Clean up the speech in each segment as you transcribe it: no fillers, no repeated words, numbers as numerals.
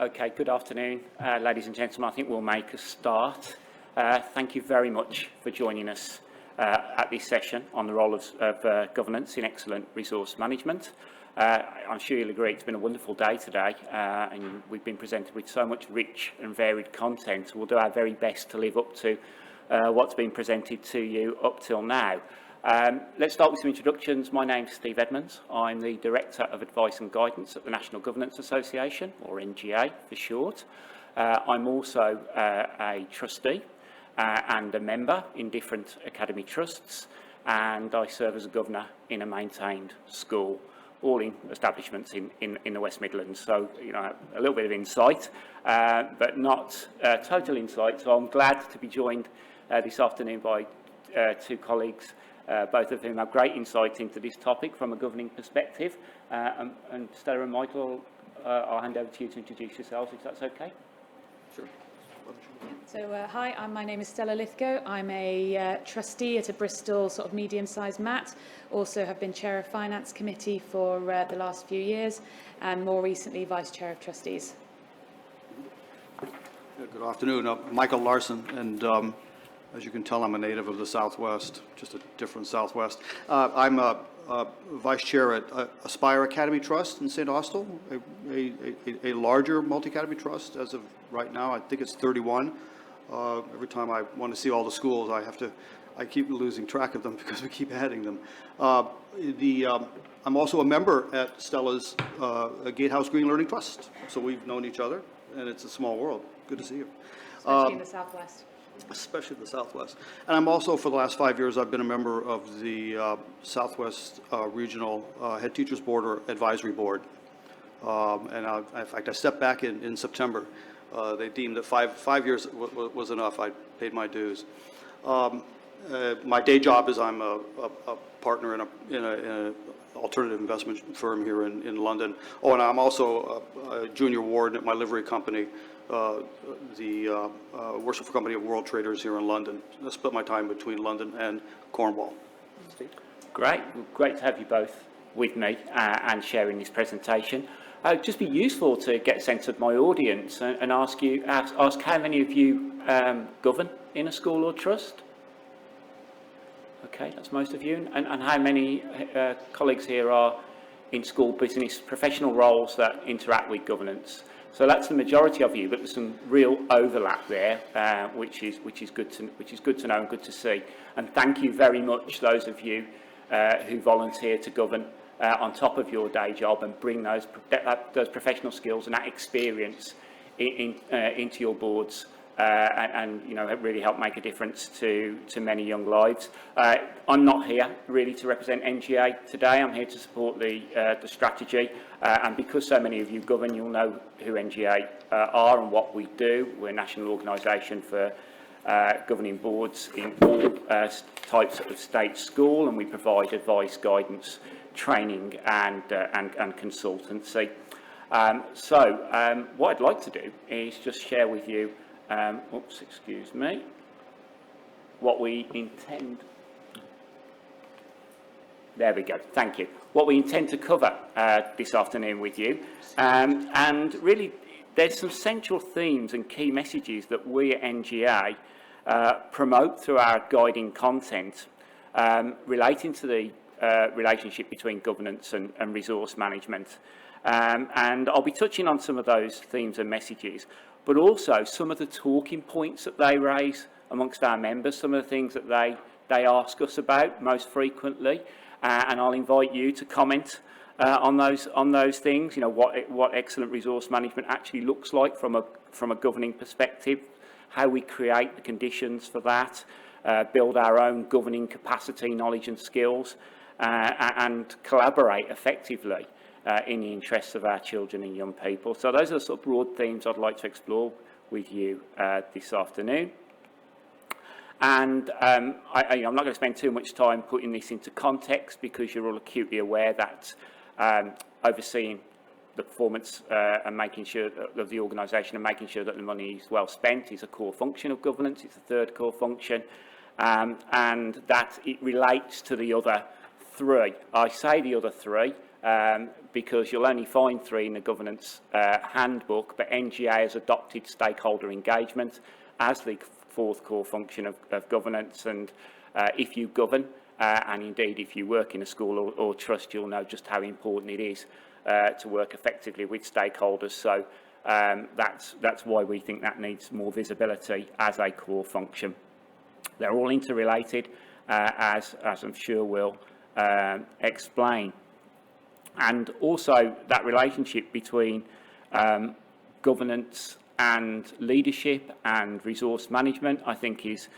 Okay, good afternoon, ladies and gentlemen. I think we'll make a start. Thank you very much for joining us at this session on the role of governance in excellent resource management. I'm sure you'll agree it's been a wonderful day today, and we've been presented with so much rich and varied content. We'll do our very best to live up to what's been presented to you up till now. Let's start with some introductions. My name's Steve Edmonds. I'm the Director of Advice and Guidance at the National Governance Association, or NGA for short. I'm also a trustee and a member in different academy trusts, and I serve as a governor in a maintained school, all in establishments in the West Midlands. So, you know, a little bit of insight, but not total insight. So I'm glad to be joined this afternoon by two colleagues, both of whom have great insight into this topic from a governing perspective. And Stella and Michael, I'll hand over to you to introduce yourselves, if that's okay. Sure. So, hi, my name is Stella Lithgow. I'm a trustee at a Bristol sort of medium-sized MAT. Also have been chair of Finance Committee for the last few years, and more recently Vice Chair of Trustees. Good afternoon. Michael Larson, and as you can tell, I'm a native of the Southwest, just a different Southwest. I'm a Vice Chair at Aspire Academy Trust in St. Austell, a larger multi-academy trust as of right now. I think it's 31. Every time I want to see all the schools, I keep losing track of them because we keep adding them. I'm also a member at Stella's Gatehouse Green Learning Trust, so we've known each other, and it's a small world. Good to see you. Especially in the Southwest. Especially the Southwest. And I'm also, for the last 5 years, I've been a member of the Southwest Regional Head Teachers Board or Advisory Board. And in fact, I stepped back in September. They deemed that five years was enough. I paid my dues. My day job is I'm a partner in an alternative investment firm here in London. Oh, and I'm also a junior warden at my livery company, the Worshipful Company of World Traders here in London. I split my time between London and Cornwall. Steve? Great. Great to have you both with me and sharing this presentation. It'd just be useful to get a sense of my audience and ask how many of you govern in a school or trust? Okay, that's most of you. And how many colleagues here are in school business professional roles that interact with governance? So that's the majority of you, but there's some real overlap there, which is good to know and good to see. And thank you very much, those of you who volunteer to govern on top of your day job and bring those professional skills and that experience into your boards. And you know, really help make a difference to many young lives. I'm not here really to represent NGA today. I'm here to support the strategy, and because so many of you govern, you'll know who NGA are and what we do. We're a national organisation for governing boards in all types of state school, and we provide advice, guidance, training, and consultancy. So what I'd like to do is just share with you. Excuse me. What we intend. There we go. Thank you. What we intend to cover this afternoon with you, and really, there's some central themes and key messages that we at NGA promote through our guiding content relating to the relationship between governance and resource management. And I'll be touching on some of those themes and messages, but also some of the talking points that they raise amongst our members, some of the things that they ask us about most frequently, and I'll invite you to comment on those things. You know, what excellent resource management actually looks like from a governing perspective, how we create the conditions for that, build our own governing capacity, knowledge and skills, and collaborate effectively in the interests of our children and young people. So those are the sort of broad themes I'd like to explore with you this afternoon. And I'm not going to spend too much time putting this into context, because you're all acutely aware that overseeing the performance and making sure of the organisation and making sure that the money is well spent is a core function of governance. It's the third core function, and that it relates to the other three. I say the other three because you'll only find 3 in the governance handbook, but NGA has adopted stakeholder engagement as the 4th core function of governance. And if you govern, and indeed if you work in a school or trust, you'll know just how important it is to work effectively with stakeholders. So that's why we think that needs more visibility as a core function. They're all interrelated, as I'm sure we'll explain. And also that relationship between governance and leadership and resource management, I think is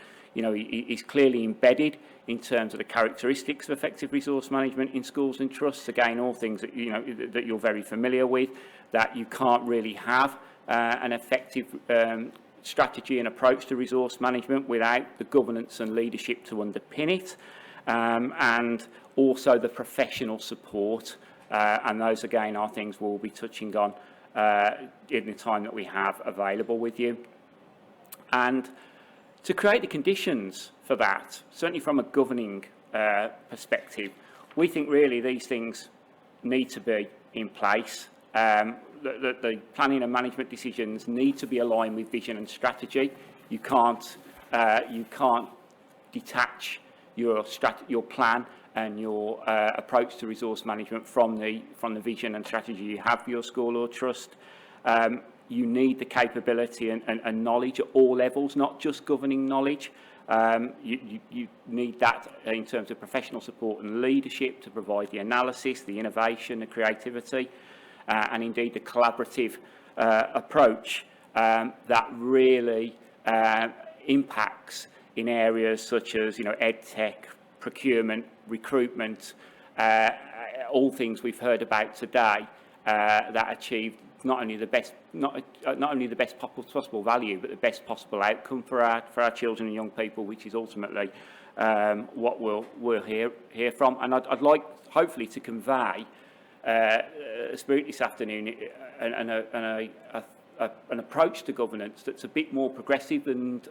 clearly embedded in terms of the characteristics of effective resource management in schools and trusts. Again, all things that that you're very familiar with, that you can't really have an effective strategy and approach to resource management without the governance and leadership to underpin it, and also the professional support. And those, again, are things we'll be touching on in the time that we have available with you. And to create the conditions for that, certainly from a governing perspective, we think really these things need to be in place. The planning and management decisions need to be aligned with vision and strategy. You can't detach your plan and your approach to resource management from the vision and strategy you have for your school or trust. You need the capability and knowledge at all levels, not just governing knowledge. You need that in terms of professional support and leadership to provide the analysis, the innovation, the creativity, and indeed the collaborative approach that really impacts in areas such as EdTech, procurement, recruitment, all things we've heard about today that achieve not only the best possible value, but the best possible outcome for our children and young people, which is ultimately what we'll hear from. And I'd like hopefully to convey a spirit this afternoon and an approach to governance that's a bit more progressive than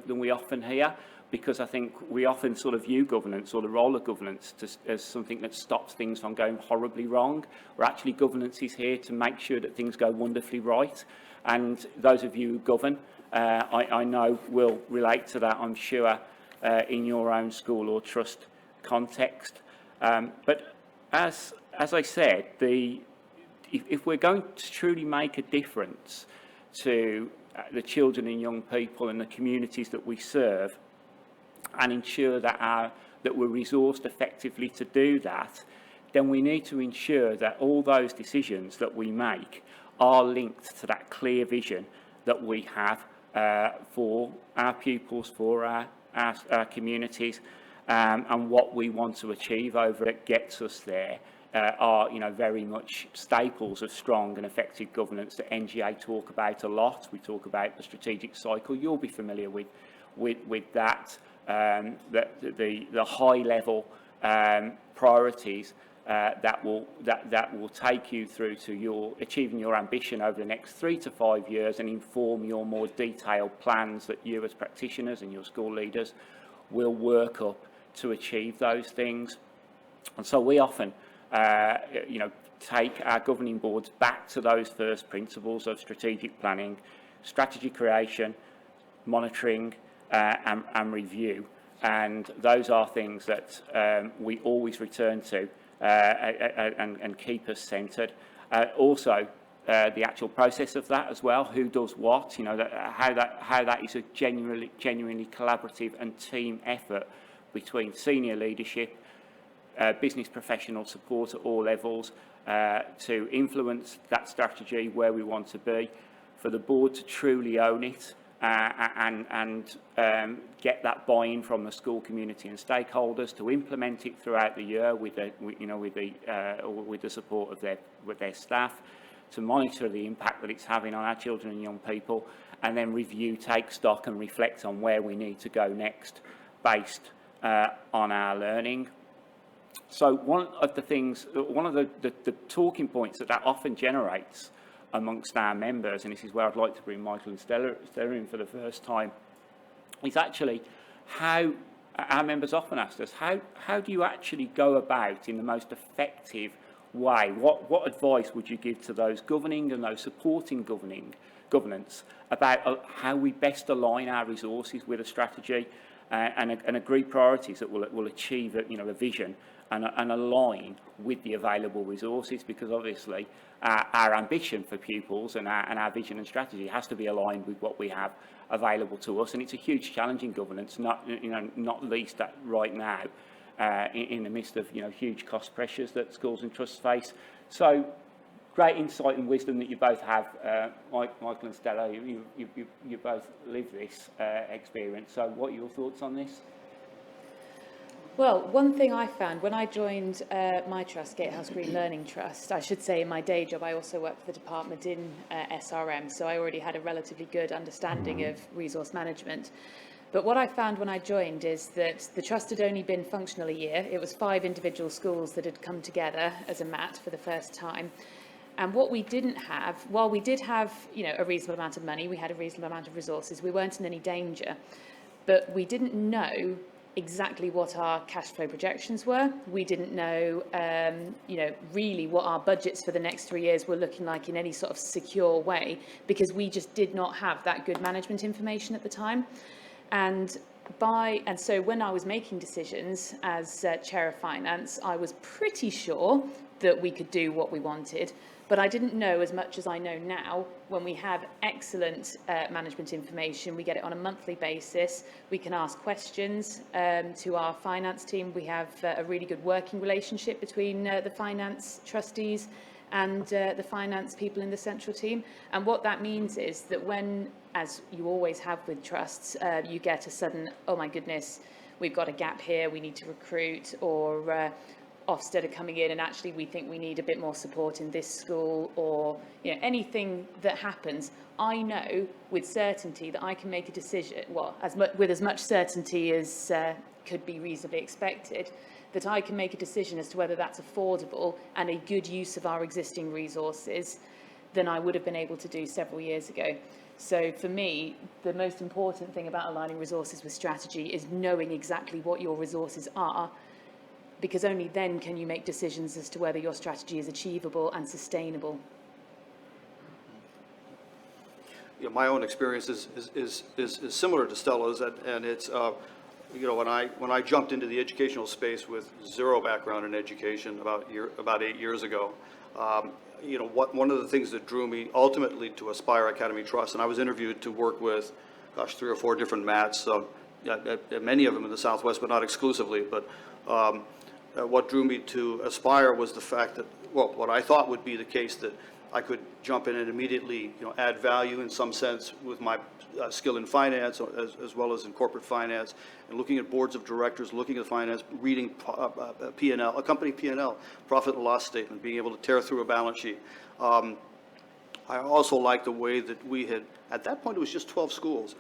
we often hear, because I think we often sort of view governance, or the role of governance, as something that stops things from going horribly wrong. Where actually governance is here to make sure that things go wonderfully right. And those of you who govern, I know will relate to that, I'm sure, in your own school or trust context. But as I said, if we're going to truly make a difference to the children and young people and the communities that we serve, and ensure that we're resourced effectively to do that, then we need to ensure that all those decisions that we make are linked to that clear vision that we have for our pupils, for our communities, and what we want to achieve over it gets us there. Are very much staples of strong and effective governance that NGA talk about a lot. We talk about the strategic cycle. You'll be familiar with that. The high level priorities that will take you through to achieving your ambition over the next 3 to 5 years, and inform your more detailed plans that you as practitioners and your school leaders will work up to achieve those things. And so we often take our governing boards back to those first principles of strategic planning, strategy creation, monitoring, and review. And those are things that we always return to and keep us centred. Also, the actual process of that as well, who does what, how that is a genuinely collaborative and team effort between senior leadership, business professional support at all levels to influence that strategy where we want to be, for the board to truly own it and get that buy-in from the school community and stakeholders, to implement it throughout the year with the support of their staff, to monitor the impact that it's having on our children and young people, and then review, take stock and reflect on where we need to go next based on our learning. So one of the talking points that often generates amongst our members, and this is where I'd like to bring Michael and Stella in for the first time, is actually how our members often ask us, how do you actually go about in the most effective way, what advice would you give to those governing and those supporting governance about how we best align our resources with a strategy and agree priorities that will achieve a vision and align with the available resources? Because obviously our ambition for pupils and our vision and strategy has to be aligned with what we have available to us, and it's a huge challenge in governance, not least that right now in the midst of huge cost pressures that schools and trusts face. So great insight and wisdom that you both have, Michael and Stella. You both live this experience. So what are your thoughts on this? Well, one thing I found when I joined my trust, Gatehouse Green Learning Trust, I should say in my day job I also worked for the department in SRM, so I already had a relatively good understanding of resource management. But what I found when I joined is that the trust had only been functional a year. It was 5 individual schools that had come together as a MAT for the first time. And what we didn't have, while we did have a reasonable amount of money, we had a reasonable amount of resources, we weren't in any danger, but we didn't know exactly what our cash flow projections were. We didn't know, really what our budgets for the next 3 years were looking like in any sort of secure way, because we just did not have that good management information at the time. And so when I was making decisions as Chair of Finance, I was pretty sure that we could do what we wanted, but I didn't know as much as I know now. When we have excellent management information, we get it on a monthly basis. We can ask questions to our finance team. We have a really good working relationship between the finance trustees and the finance people in the central team. And what that means is that when, as you always have with trusts, you get a sudden, oh my goodness, we've got a gap here, we need to recruit, or Ofsted are coming in and actually we think we need a bit more support in this school, or anything that happens, I know with certainty that I can make a decision, with as much certainty as could be reasonably expected, that I can make a decision as to whether that's affordable and a good use of our existing resources than I would have been able to do several years ago. So for me, the most important thing about aligning resources with strategy is knowing exactly what your resources are, because only then can you make decisions as to whether your strategy is achievable and sustainable. My own experience is similar to Stella's, and it's when I jumped into the educational space with zero background in education about 8 years ago, one of the things that drew me ultimately to Aspire Academy Trust, and I was interviewed to work with, 3 or 4 different MATs, many of them in the Southwest, but not exclusively. But what drew me to Aspire was the fact that, what I thought would be the case, that I could jump in and immediately, add value in some sense with my skill in finance as well as in corporate finance, and looking at boards of directors, looking at finance, reading P&L, a company P&L, profit and loss statement, being able to tear through a balance sheet. I also liked the way that we had, at that point it was just 12 schools,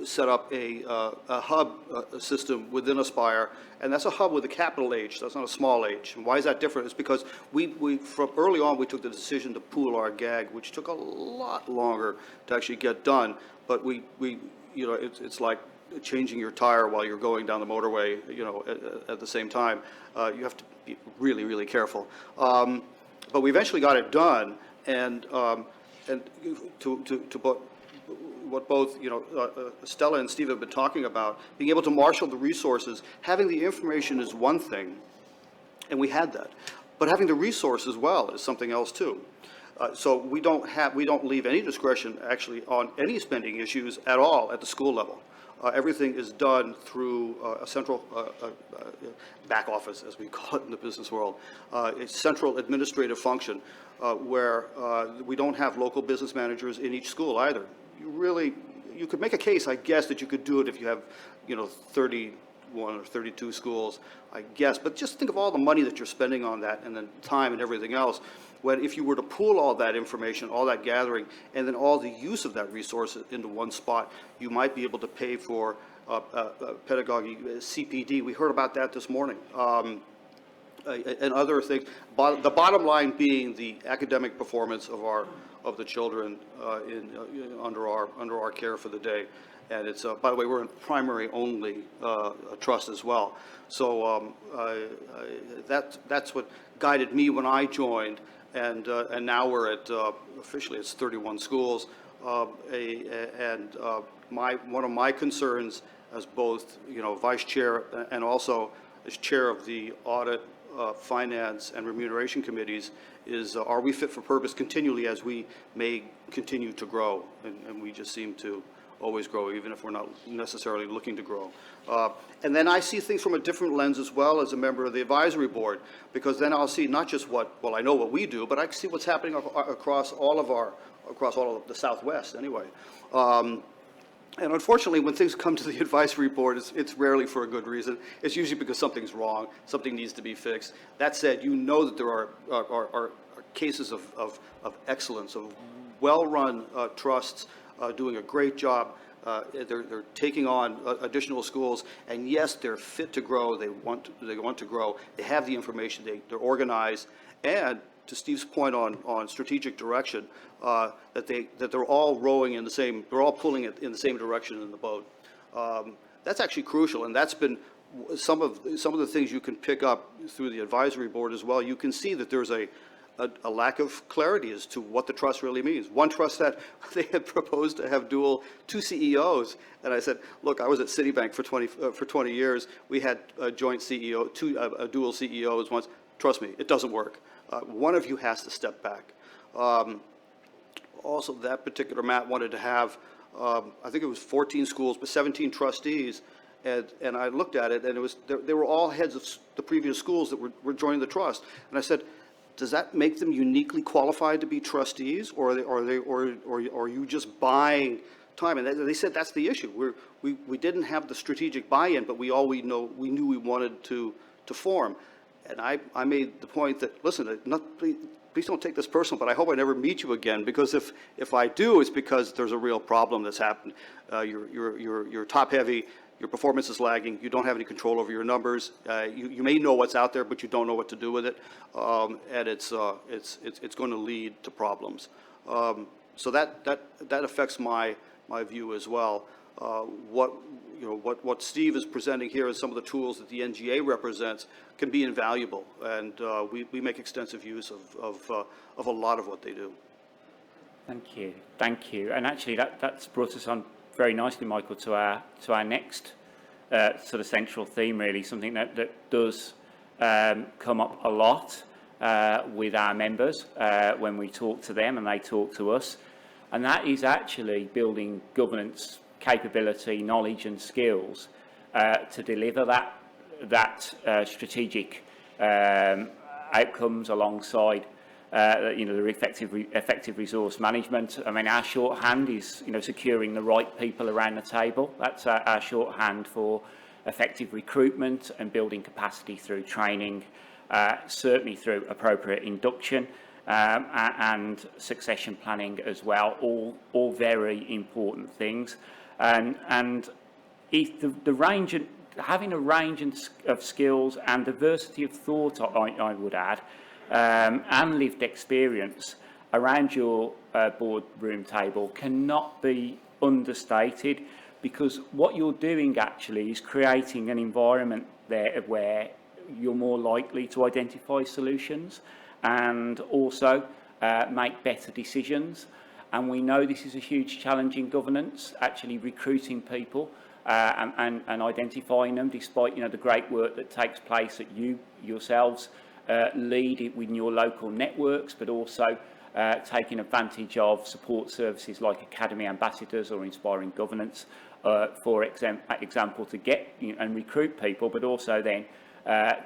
set up a hub system within Aspire, and that's a hub with a capital H. That's not a small h. And why is that different? It's because we from early on we took the decision to pool our GAG, which took a lot longer to actually get done. But it's like changing your tire while you're going down the motorway. At the same time, you have to be really, really careful. But we eventually got it done, and to put what both Stella and Steve have been talking about, being able to marshal the resources, having the information is one thing, and we had that, but having the resource as well is something else too. So we don't leave any discretion actually on any spending issues at all at the school level. Everything is done through a central back office, as we call it in the business world, a central administrative function where we don't have local business managers in each school either. You could make a case, I guess, that you could do it if you have, 31 or 32 schools, I guess. But just think of all the money that you're spending on that, and then time and everything else. When if you were to pool all that information, all that gathering, and then all the use of that resource into one spot, you might be able to pay for pedagogy, CPD. We heard about that this morning. And other things. The bottom line being the academic performance of the children under our care for the day, And it's, by the way, we're a primary only trust as well. So that's what guided me when I joined, and now we're at, officially it's 31 schools. One of my concerns as both, vice chair and also as chair of the audit, finance, and remuneration committees is, are we fit for purpose continually as we may continue to grow? And we just seem to always grow, even if we're not necessarily looking to grow. And then I see things from a different lens as well as a member of the advisory board, because then I'll see not just I know what we do, but I can see what's happening across all of the Southwest anyway. And unfortunately, when things come to the advisory board, it's rarely for a good reason. It's usually because something's wrong, something needs to be fixed. That said, that there are cases of excellence, of well-run trusts doing a great job. They're taking on additional schools, and yes, they're fit to grow. They want to grow. They have the information. They're organized, and to Steve's point on strategic direction, that they're all rowing in the same, they're all pulling it in the same direction in the boat. That's actually crucial, and that's been some of the things you can pick up through the advisory board as well. You can see that there's a lack of clarity as to what the trust really means. One trust that they had proposed to have two CEOs, and I said, look, I was at Citibank for 20 years. We had a joint CEO, dual CEOs once. Trust me, it doesn't work. One of you has to step back. Also, that particular Matt wanted to have, I think it was 14 schools, but 17 trustees. And I looked at it, and they were all heads of the previous schools that were joining the trust. And I said, does that make them uniquely qualified to be trustees, or are you just buying time? And they said that's the issue. We didn't have the strategic buy-in, but we knew we wanted to form. And I made the point that, listen, please don't take this personal, but I hope I never meet you again, because if I do, it's because there's a real problem that's happened. You're top-heavy. Your performance is lagging. You don't have any control over your numbers. You may know what's out there, but you don't know what to do with it, and it's going to lead to problems. So that affects my view as well. What Steve is presenting here as some of the tools that the NGA represents can be invaluable, and we make extensive use of a lot of what they do. Thank you. And actually, that's brought us on very nicely, Michael, to our next sort of central theme, really, something that does come up a lot with our members when we talk to them and they talk to us, and that is actually building governance capability, knowledge and skills to deliver that strategic outcomes alongside the effective resource management. I mean, our shorthand is, securing the right people around the table. That's our shorthand for effective recruitment and building capacity through training, certainly through appropriate induction and succession planning as well. All very important things. And if the range, having a range of skills and diversity of thought, I would add, and lived experience around your boardroom table cannot be understated, because what you're doing actually is creating an environment there where you're more likely to identify solutions and also make better decisions. And we know this is a huge challenge in governance, actually recruiting people and identifying them, despite the great work that takes place that you yourselves lead it within your local networks, but also taking advantage of support services like Academy Ambassadors or Inspiring Governance, for example, to get and recruit people, but also then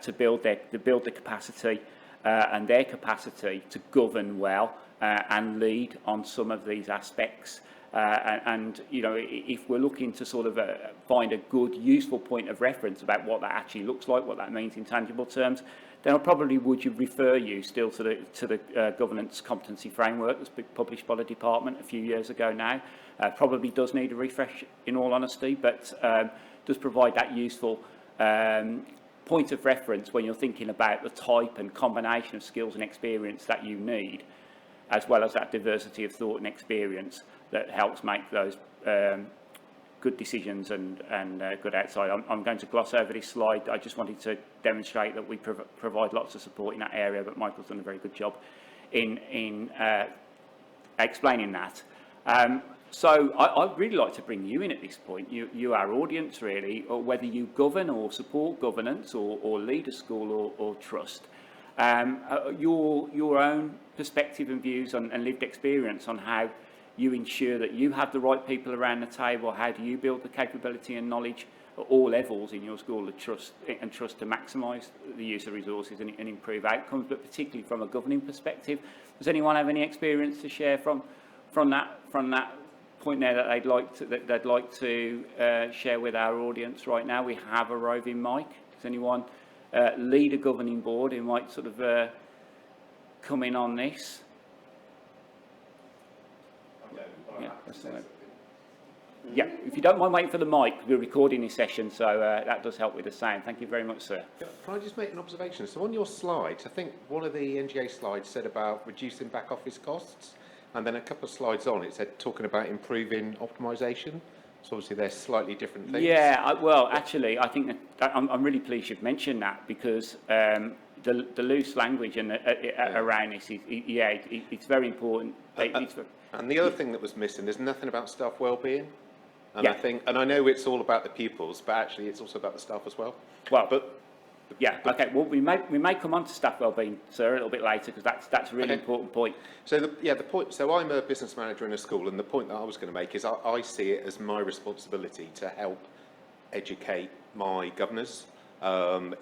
to build the capacity and their capacity to govern well and lead on some of these aspects. And if we're looking to sort of find a good, useful point of reference about what that actually looks like, what that means in tangible terms, then I probably would refer you still to the governance competency framework that's been published by the department a few years ago now. Probably does need a refresh, in all honesty, but does provide that useful point of reference when you're thinking about the type and combination of skills and experience that you need, as well as that diversity of thought and experience that helps make those good decisions and good outside. I'm going to gloss over this slide. I just wanted to demonstrate that we provide lots of support in that area, but Michael's done a very good job in explaining that. So I'd really like to bring you in at this point, you our audience really, or whether you govern or support governance or lead a school or trust. Your own perspective and views and lived experience on how you ensure that you have the right people around the table. How do you build the capability and knowledge at all levels in your school to trust to maximise the use of resources and improve outcomes, but particularly from a governing perspective? Does anyone have any experience to share from that point there that they'd like to share with our audience right now? We have a roving mic. Does anyone lead a governing board who might sort of come in on this? Yeah, yeah, if you don't mind waiting for the mic, we're recording this session, so that does help with the sound. Thank you very much, sir. Can I just make an observation? So on your slides, I think one of the NGA slides said about reducing back office costs, and then a couple of slides on it said talking about improving optimisation. So obviously they're slightly different things. Yeah, well, actually, I think that I'm really pleased you've mentioned that, because the loose language and around this is, it's very important. And the other thing that was missing, there's nothing about staff well-being. And I think, and I know it's all about the pupils, but actually it's also about the staff as well. Well, okay. Well, we may come on to staff wellbeing, sir, a little bit later, because that's a really important point. So the point. So I'm a business manager in a school, and the point that I was going to make is I see it as my responsibility to help educate my governors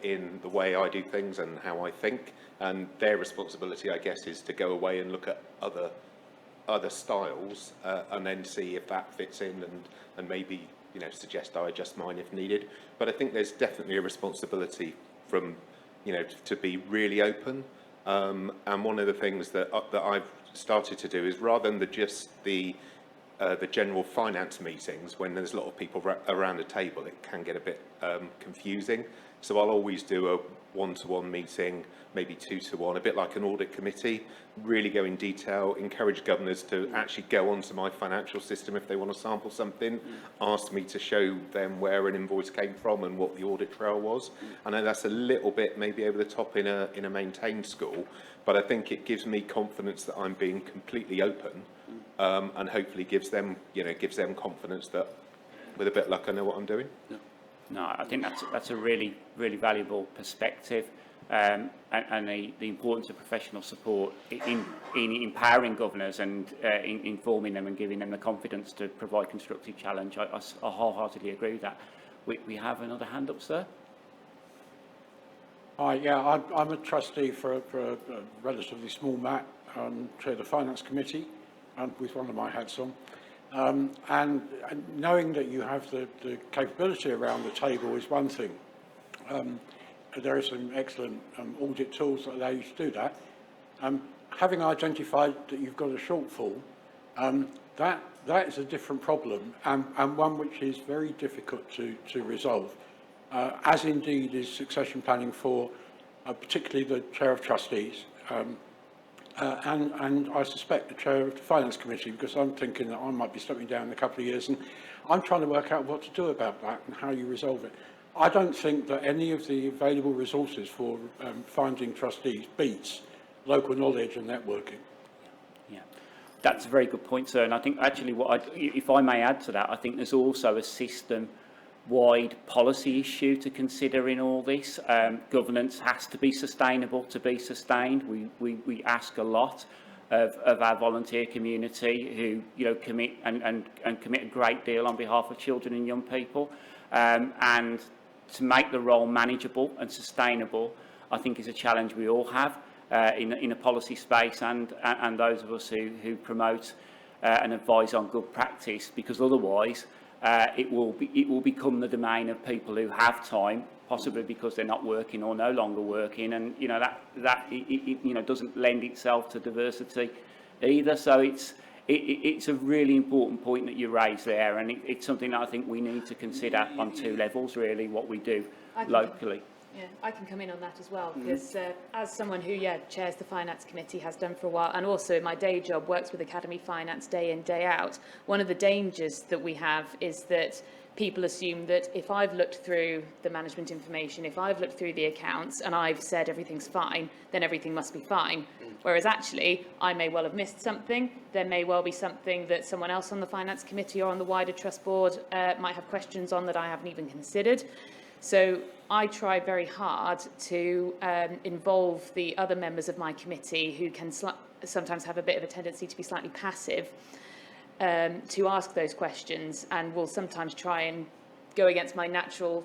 in the way I do things and how I think, and their responsibility, I guess, is to go away and look at other styles and then see if that fits in and maybe suggest I adjust mine if needed. But I think there's definitely a responsibility from to be really open. And one of the things that I've started to do is, rather than just the general finance meetings, when there's a lot of people around the table, it can get a bit confusing. So I'll always do a one-to-one meeting, maybe two-to-one, a bit like an audit committee, really go in detail, encourage governors to actually go onto my financial system if they want to sample something, ask me to show them where an invoice came from and what the audit trail was. I know that's a little bit maybe over the top in a maintained school, but I think it gives me confidence that I'm being completely open, and hopefully gives them confidence that with a bit of luck I know what I'm doing. Yeah. No, I think that's a really, really valuable perspective, and the importance of professional support in empowering governors and in informing them and giving them the confidence to provide constructive challenge. I wholeheartedly agree with that. We have another hand up, sir. Hi, yeah, I'm a trustee for a relatively small MAT, chair the finance committee, and with one of my hats on. And knowing that you have the capability around the table is one thing. There are some excellent audit tools that allow you to do that. Having identified that you've got a shortfall, that is a different problem, and one which is very difficult to resolve, as indeed is succession planning for particularly the chair of trustees. And I suspect the chair of the finance committee, because I'm thinking that I might be stepping down in a couple of years, and I'm trying to work out what to do about that and how you resolve it. I don't think that any of the available resources for finding trustees beats local knowledge and networking. Yeah, that's a very good point, sir. And I think actually, if I may add to that, I think there's also a system-wide policy issue to consider in all this. Governance has to be sustainable to be sustained. We ask a lot of our volunteer community, who commit and commit a great deal on behalf of children and young people, and to make the role manageable and sustainable, I think is a challenge we all have in a policy space, and those of us who promote and advise on good practice, because otherwise it will become the domain of people who have time, possibly because they're not working or no longer working, and that doesn't lend itself to diversity either. So it's a really important point that you raise there, and it's something that I think we need to consider on two levels, really, what we do locally. Yeah, I can come in on that as well, because as someone who, chairs the Finance Committee, has done for a while, and also in my day job works with Academy Finance day in, day out, one of the dangers that we have is that people assume that if I've looked through the management information, if I've looked through the accounts and I've said everything's fine, then everything must be fine. Whereas actually, I may well have missed something. There may well be something that someone else on the Finance Committee or on the wider Trust Board might have questions on that I haven't even considered. So I try very hard to involve the other members of my committee who can sometimes have a bit of a tendency to be slightly passive, to ask those questions, and will sometimes try and go against my natural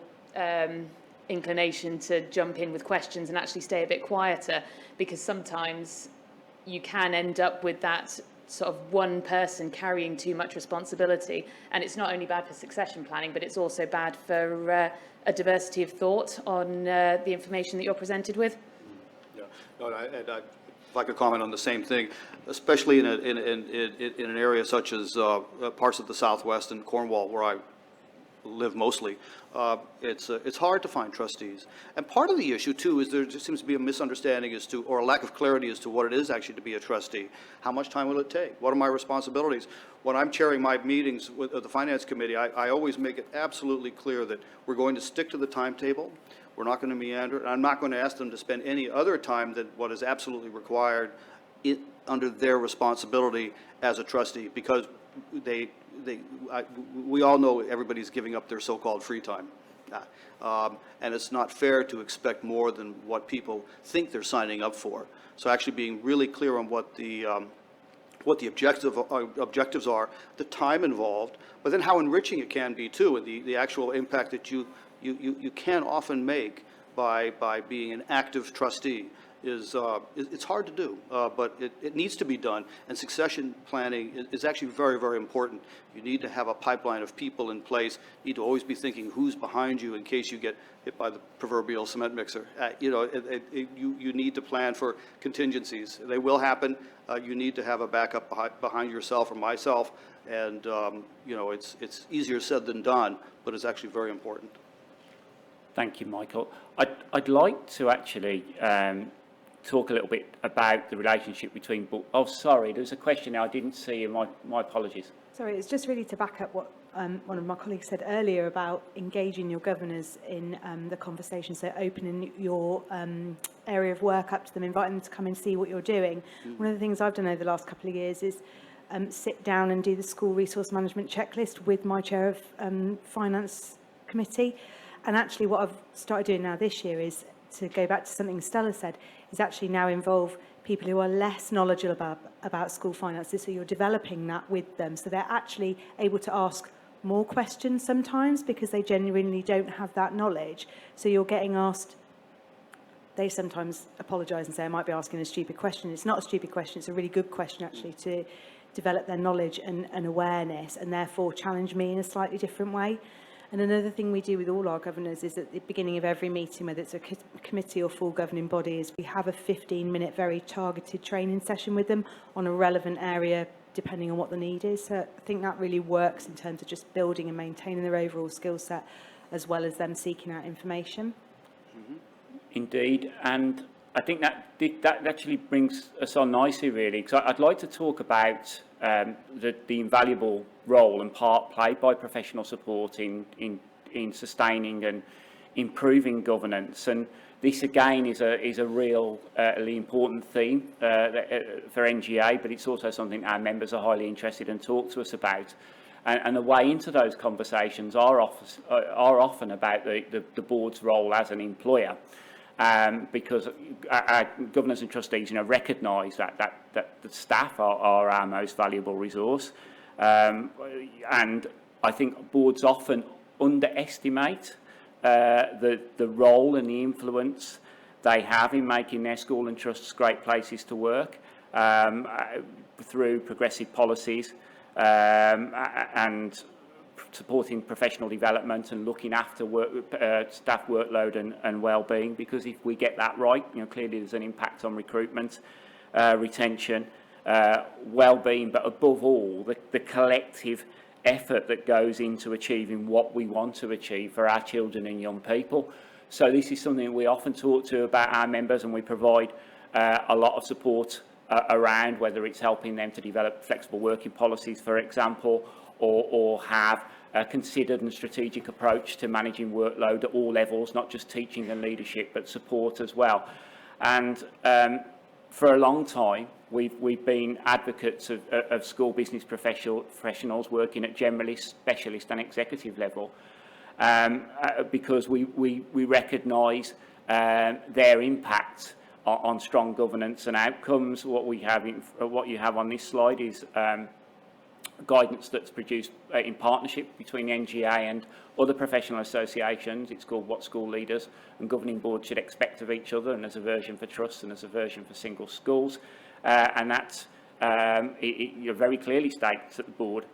inclination to jump in with questions and actually stay a bit quieter, because sometimes you can end up with that sort of one person carrying too much responsibility, and it's not only bad for succession planning, but it's also bad for a diversity of thought on the information that you're presented with. Yeah, no, if I could comment on the same thing, especially in an area such as parts of the Southwest and Cornwall, where I live mostly, it's hard to find trustees. And part of the issue, too, is there just seems to be a misunderstanding as to, or a lack of clarity as to what it is actually to be a trustee. How much time will it take? What are my responsibilities? When I'm chairing my meetings with the Finance Committee, I always make it absolutely clear that we're going to stick to the timetable. We're not going to meander, and I'm not going to ask them to spend any other time than what is absolutely required under their responsibility as a trustee, because we all know everybody's giving up their so-called free time. And it's not fair to expect more than what people think they're signing up for. So actually being really clear on what the objectives are, the time involved, but then how enriching it can be too, and the actual impact that you can often make by being an active trustee is it's hard to do, but it needs to be done. And succession planning is actually very, very important. You need to have a pipeline of people in place. You need to always be thinking who's behind you in case you get hit by the proverbial cement mixer. You need to plan for contingencies. They will happen. You need to have a backup behind yourself or myself. And it's easier said than done, but it's actually very important. Thank you, Michael. I'd like to actually talk a little bit about the relationship between... Oh, sorry, there's a question now I didn't see, and my apologies. Sorry, it's just really to back up what one of my colleagues said earlier about engaging your governors in the conversation, so opening your area of work up to them, inviting them to come and see what you're doing. One of the things I've done over the last couple of years is sit down and do the school resource management checklist with my chair of Finance Committee. And actually what I've started doing now this year is, to go back to something Stella said, is actually now involve people who are less knowledgeable about school finances. So you're developing that with them. So they're actually able to ask more questions sometimes because they genuinely don't have that knowledge. So you're getting asked, they sometimes apologise and say, I might be asking a stupid question. It's not a stupid question. It's a really good question, actually, to develop their knowledge and awareness, and therefore challenge me in a slightly different way. And another thing we do with all our governors is at the beginning of every meeting, whether it's a committee or full governing body, is we have a 15-minute very targeted training session with them on a relevant area, depending on what the need is. So I think that really works in terms of just building and maintaining their overall skill set, as well as them seeking out information. Mm-hmm. Indeed, and I think that actually brings us on nicely, really, because I'd like to talk about the invaluable role and part played by professional support in sustaining and improving governance. And this again is a really important theme for NGA, but it's also something our members are highly interested in and talk to us about. And the way into those conversations are often about the board's role as an employer. Because our governors and trustees, recognise that the staff are our most valuable resource, and I think boards often underestimate the role and the influence they have in making their school and trusts great places to work through progressive policies and supporting professional development and looking after staff workload and well-being, because if we get that right, clearly there's an impact on recruitment, retention, well-being, but above all, the collective effort that goes into achieving what we want to achieve for our children and young people. So this is something we often talk to about our members, and we provide a lot of support around, whether it's helping them to develop flexible working policies, for example, or have a considered and strategic approach to managing workload at all levels, not just teaching and leadership, but support as well. And for a long time, we've been advocates of school business professionals working at generalist, specialist and executive level, because we recognise their impact on strong governance and outcomes. What you have on this slide is guidance that's produced in partnership between the NGA and other professional associations. It's called What School Leaders and Governing Boards Should Expect of Each Other, and there's a version for trusts and there's a version for single schools. And that's it very clearly states that the board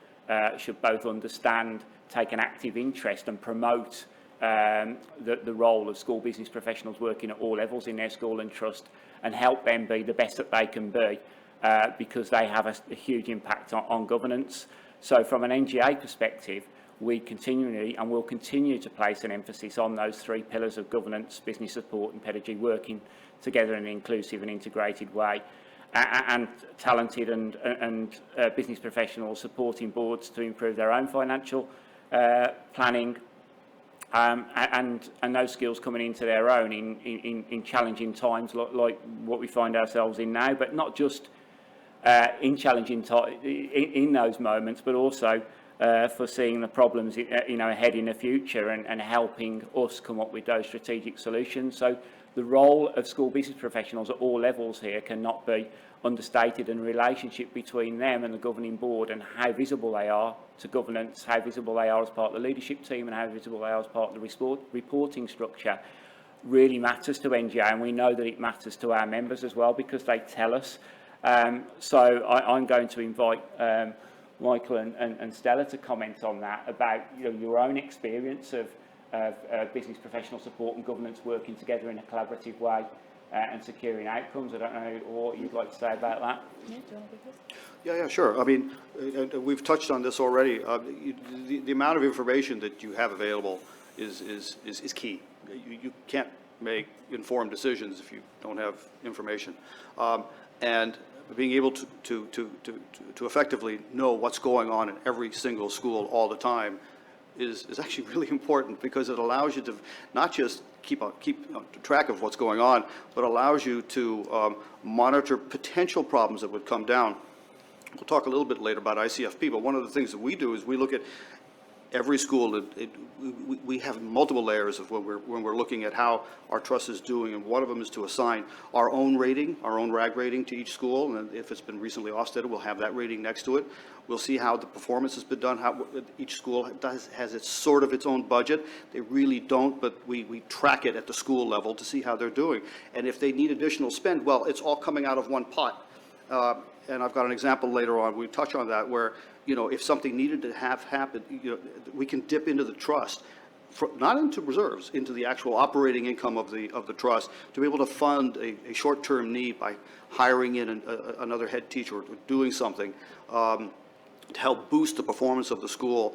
should both understand, take an active interest and promote the role of school business professionals working at all levels in their school and trust, and help them be the best that they can be, because they have a huge impact on governance. So from an NGA perspective, we continually and will continue to place an emphasis on those three pillars of governance, business support and pedagogy, working together in an inclusive and integrated way, and talented and business professionals supporting boards to improve their own financial planning, and those skills coming into their own in challenging times like what we find ourselves in now, but not just in challenging in those moments, but also foreseeing the problems ahead in the future, and helping us come up with those strategic solutions. So the role of school business professionals at all levels here cannot be understated, and the relationship between them and the governing board, and how visible they are to governance, how visible they are as part of the leadership team, and how visible they are as part of the reporting structure, really matters to NGA, and we know that it matters to our members as well, because they tell us. So I'm going to invite Michael and Stella to comment on that, about your own experience of business professional support and governance working together in a collaborative way and securing outcomes. I don't know what you'd like to say about that. Yeah, do you want to be first? Yeah, sure. I mean, we've touched on this already. The amount of information that you have available is key. You can't make informed decisions if you don't have information. And being able to effectively know what's going on in every single school all the time is actually really important, because it allows you to not just keep track of what's going on, but allows you to monitor potential problems that would come down. We'll talk a little bit later about ICFP, but one of the things that we do is we look at every school. We have multiple layers of when we're looking at how our trust is doing, and one of them is to assign our own rating, our own RAG rating to each school, and if it's been recently Ofsteded, we'll have that rating next to it. We'll see how the performance has been done, how each school has its own budget. They really don't, but we track it at the school level to see how they're doing. And if they need additional spend, well, it's all coming out of one pot. And I've got an example later on, we touch on that, where if something needed to have happen, we can dip into the trust, not into reserves, into the actual operating income of the trust, to be able to fund a short-term need by hiring in another head teacher or doing something to help boost the performance of the school.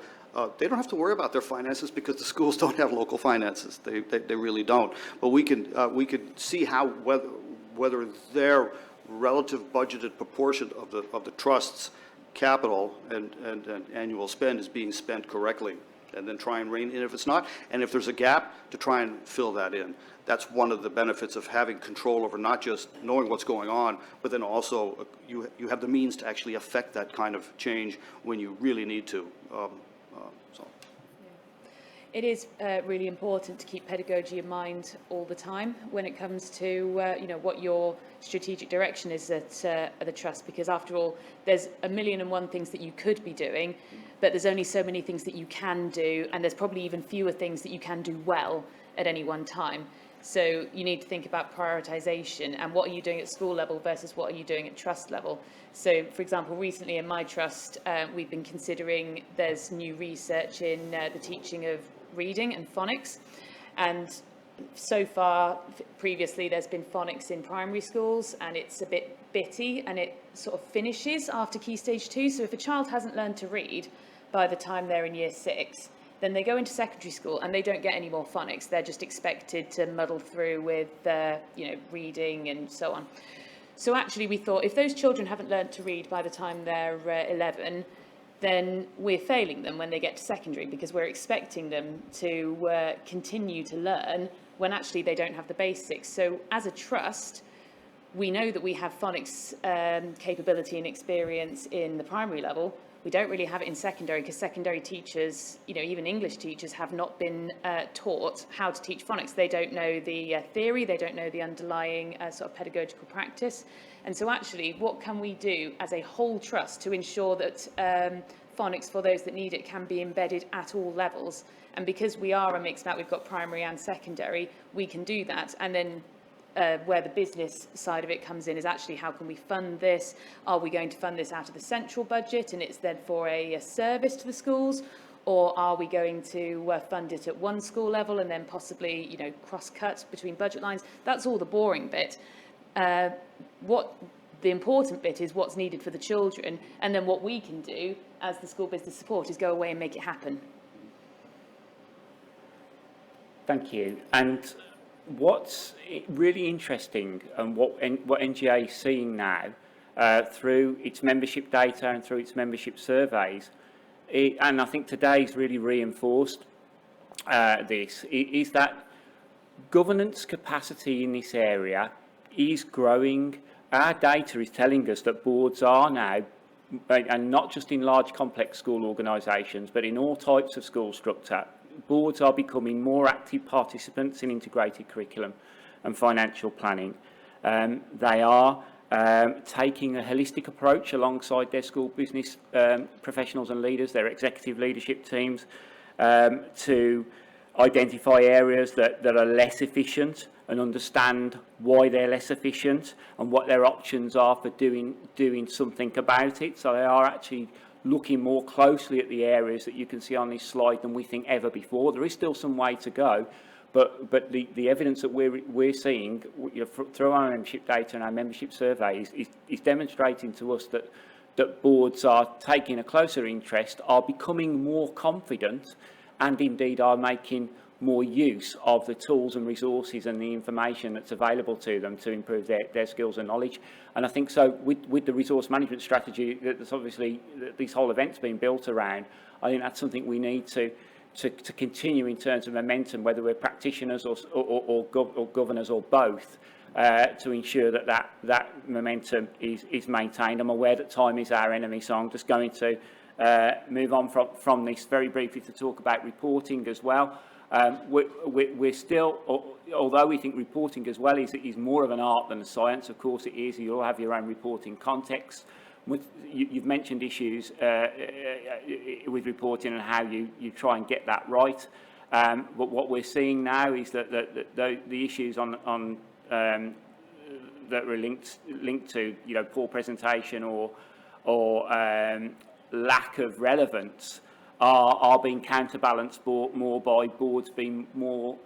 They don't have to worry about their finances, because the schools don't have local finances. They really don't. But we can see how whether their relative budgeted proportion of the trust's capital and annual spend is being spent correctly, and then try and rein in if it's not, and if there's a gap, to try and fill that in. That's one of the benefits of having control over not just knowing what's going on, but then also you have the means to actually affect that kind of change when you really need to. It is really important to keep pedagogy in mind all the time when it comes to what your strategic direction is at the trust, because after all, there's 1,000,001 things that you could be doing, but there's only so many things that you can do, and there's probably even fewer things that you can do well at any one time. So you need to think about prioritization, and what are you doing at school level versus what are you doing at trust level. So, for example, recently in my trust, we've been considering, there's new research in the teaching of reading and phonics, and so far previously there's been phonics in primary schools, and it's a bit bitty, and it sort of finishes after Key Stage 2. So if a child hasn't learned to read by the time they're in year 6, then they go into secondary school and they don't get any more phonics. They're just expected to muddle through with, reading and so on. So actually we thought if those children haven't learnt to read by the time they're 11, then we're failing them when they get to secondary, because we're expecting them to continue to learn when actually they don't have the basics. So as a trust, we know that we have phonics capability and experience in the primary level. We don't really have it in secondary, because secondary teachers, even English teachers, have not been taught how to teach phonics. They don't know the theory, they don't know the underlying sort of pedagogical practice. And so actually, what can we do as a whole trust to ensure that phonics for those that need it can be embedded at all levels? And because we are a mixed mat, we've got primary and secondary, we can do that. And then where the business side of it comes in is actually how can we fund this? Are we going to fund this out of the central budget and it's then for a service to the schools? Or are we going to fund it at one school level and then possibly, cross-cut between budget lines? That's all the boring bit. What the important bit is what's needed for the children, and then what we can do as the school business support is go away and make it happen. Thank you. And what's really interesting, and what NGA is seeing now through its membership data and through its membership surveys, and I think today's really reinforced this, is that governance capacity in this area is growing. Our data is telling us that boards are now, and not just in large complex school organisations, but in all types of school structure, boards are becoming more active participants in integrated curriculum and financial planning. They are taking a holistic approach alongside their school business professionals and leaders, their executive leadership teams, to identify areas that are less efficient and understand why they're less efficient and what their options are for doing something about it. So they are actually looking more closely at the areas that you can see on this slide than we think ever before. There is still some way to go, but the evidence that we're seeing through our membership data and our membership surveys is demonstrating to us that boards are taking a closer interest, are becoming more confident, and indeed are making more use of the tools and resources and the information that's available to them to improve their skills and knowledge. And I think so with the resource management strategy that's obviously this whole event's been built around, I think that's something we need to continue in terms of momentum, whether we're practitioners or governors or both, to ensure that momentum is maintained. I'm aware that time is our enemy, so I'm just going to move on from this very briefly to talk about reporting as well. We're still, although we think reporting as well is more of an art than a science, of course it is, you'll have your own reporting context. You've mentioned issues with reporting and how you try and get that right. But what we're seeing now is that the issues on that were linked to poor presentation or lack of relevance are being counterbalanced more by boards being more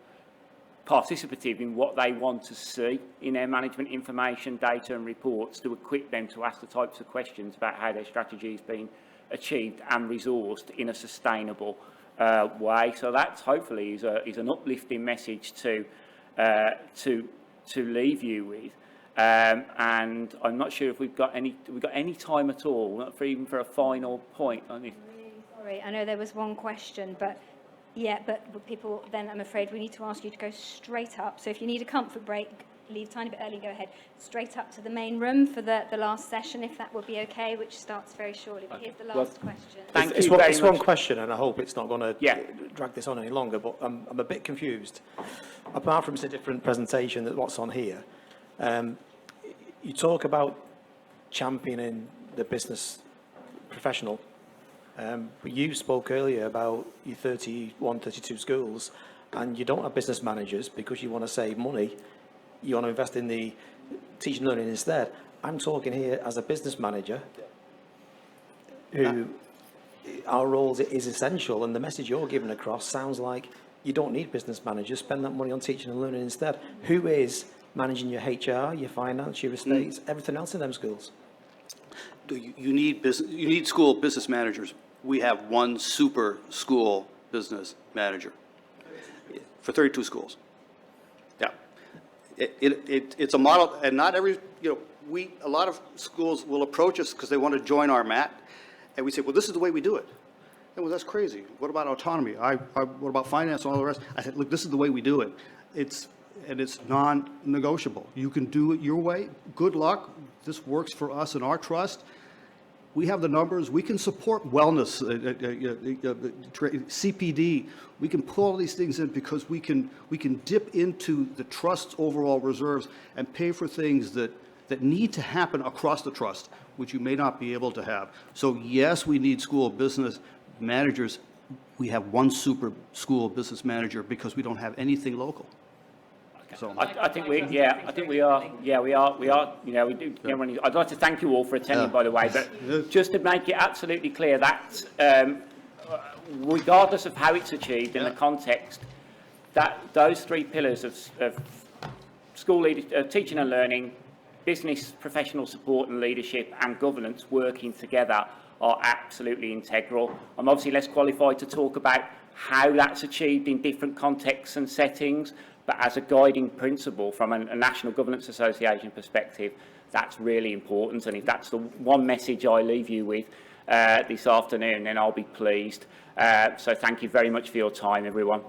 participative in what they want to see in their management information, data and reports, to equip them to ask the types of questions about how their strategy is being achieved and resourced in a sustainable way. So that hopefully is an uplifting message to leave you with. And I'm not sure if we've got any time at all, not even for a final point on this. Sorry, I know there was one question, but yeah, but people, then I'm afraid we need to ask you to go straight up. So if you need a comfort break, leave a tiny bit early and go ahead straight up to the main room for the last session, if that would be okay, which starts very shortly. But here's the last question. Thank you It's very much. one question, and I hope it's not going to drag this on any longer, but I'm a bit confused. Apart from it's a different presentation than what's on here, you talk about championing the business professional, but you spoke earlier about your 31, 32 schools, and you don't have business managers because you want to save money. You want to invest in the teaching and learning instead. I'm talking here as a business manager who our role is essential, and the message you're giving across sounds like you don't need business managers, spend that money on teaching and learning instead. Who is managing your HR, your finance, your estates, everything else in them schools? You need school business managers. We have one super school business manager for 32 schools. Yeah. It's a model, and not every, a lot of schools will approach us because they want to join our MAT, and we say, well, this is the way we do it. And, well, that's crazy. What about autonomy? What about finance and all the rest? I said, look, this is the way we do it. It's non-negotiable. You can do it your way. Good luck. This works for us and our trust. We have the numbers. We can support wellness, CPD. We can pull all these things in because we can dip into the trust's overall reserves and pay for things that need to happen across the trust, which you may not be able to have. So yes, we need school business managers. We have one super school business manager because we don't have anything local. So I think we are. We do. I'd like to thank you all for attending, by the way. But just to make it absolutely clear that, regardless of how it's achieved in the context, that those three pillars of school teaching and learning, business, professional support and leadership, and governance working together are absolutely integral. I'm obviously less qualified to talk about how that's achieved in different contexts and settings, but as a guiding principle from a National Governance Association perspective, that's really important. And if that's the one message I leave you with this afternoon, then I'll be pleased. So thank you very much for your time, everyone.